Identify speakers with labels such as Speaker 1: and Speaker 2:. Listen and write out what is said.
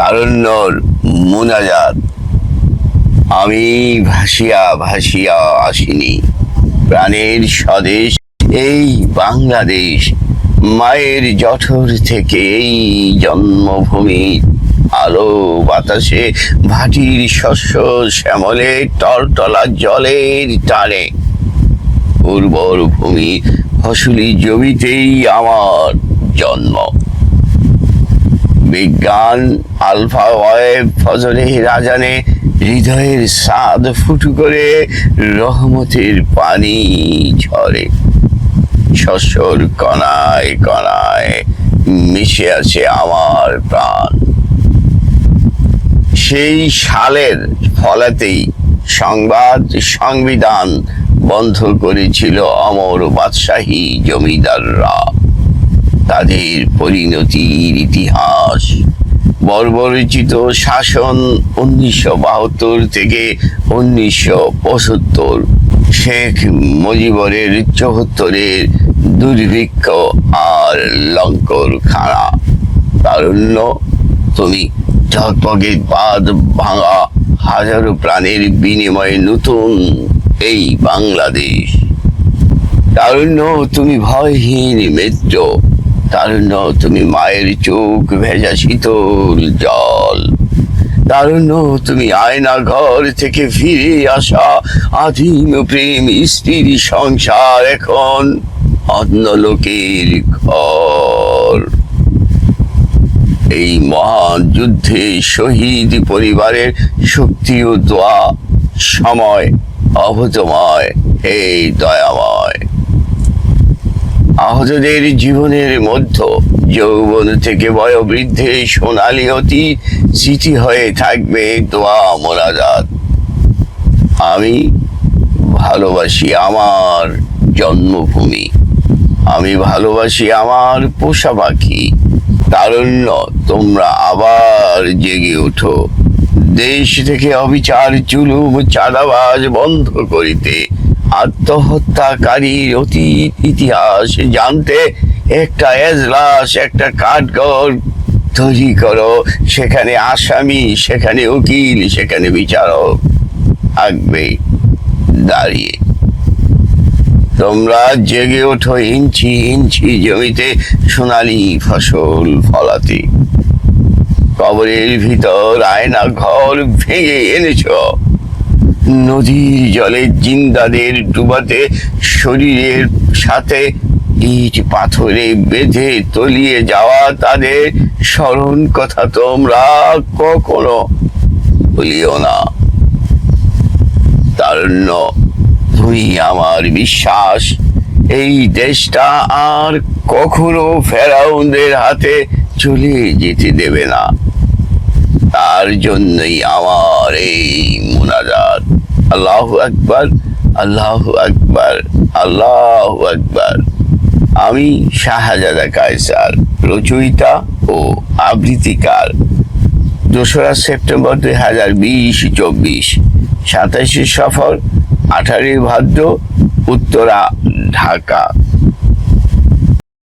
Speaker 1: তারুণ্যর মুনাজাত। আমি ভাসিয়া ভাসিয়া আসিনি, প্রাণের স্বদেশ এই বাংলাদেশ, মায়ের জঠর থেকে এই জন্মভূমি। আলো বাতাসে ভাটির শস্য শ্যামলে টলটলা জলের টানে, উর্বর ভূমি ফসলি জমিতেই আমার জন্ম। বিজ্ঞান আলফা ওয়েব ফজরে রাজানে হৃদয়ের স্বাদ ফুটু করে রহমতের পানি ঝরে। শস্যর কণায় কণায় মিশে আছে আমার প্রাণ। সেই সালের ফলাতেই সংবিধান বন্ধ করেছিল অমর বাদশাহী জমিদাররা। তাদের পরিণতির ইতিহাস বর্বরচিত শাসন 1972 থেকে 1975, শেখ মুজিবরের 74-এর দুর্ভিক্ষ আর লঙ্কর খানা। তারুণ্য, তুমি ঝকমকে বাঁধ ভাঙা হাজারো প্রাণের বিনিময়ে নতুন এই বাংলাদেশ। তারুণ্য, তুমি ভয়হীন মিত্র। তারুণ্য, তুমি মায়ের চোখ ভেজা শীতল জল। তারুণ্য, তুমি আয়না ঘর থেকে ফিরে আসা আদিম প্রেম, স্ত্রীর সংসার এখন অন্য লোকের ঘর। এই মহান যুদ্ধে শহীদ পরিবারের শক্তি ও দোয়া, সময় অভূতময়, এই দয়াময়। আহতদের জীবনের মধ্য যৌবন থেকে বয়োবৃদ্ধে সোনালী অতি স্মৃতি হয়ে থাকবে দোয়া মোনাজাত। আমি ভালোবাসি আমার জন্মভূমি, আমি ভালোবাসি আমার পোষা পাখি। তারুণ্য, তোমরা আবার জেগে ওঠো। দেশ থেকে অবিচার জুলুম চাঁদাবাজ বন্ধ করিতে, আত্মহত্যাকারীর অতীত ইতিহাস জানতে একটা এজলাস, একটা কাঠগড় তৈরি করো। সেখানে আসামি, সেখানে উকিল, সেখানে বিচারক থাকবে দাঁড়িয়ে। তোমরা জেগে ওঠো ইঞ্চি ইঞ্চি জমিতে সোনালী ফসল ফলাতে। কবরের ভিতর আয়না ঘর ভেঙে এনেছ নদীর জলে জিন্দাদের ডুবাতে, শরীরের সাথে ইট পাথরে বেঁধে তলিয়ে যাওয়া তাদের স্মরণ কথা তোমরা কখনো ভুলিও না। তারুণ্য, তুমি আমার বিশ্বাস, এই দেশটা আর কখনো ফেরাউনদের হাতে চলে যেতে দেবে না। তার জন্যই আমার এই মুনাজাত। আল্লাহু আকবার, আল্লাহু আকবার, আল্লাহু আকবার। আমি শাহজাদা কায়সার, রচয়িতা ও আবৃত্তিকার। 2রা সেপ্টেম্বর 2020-24, 27শে সফর, 18 ভাদ্র, উত্তরা, ঢাকা।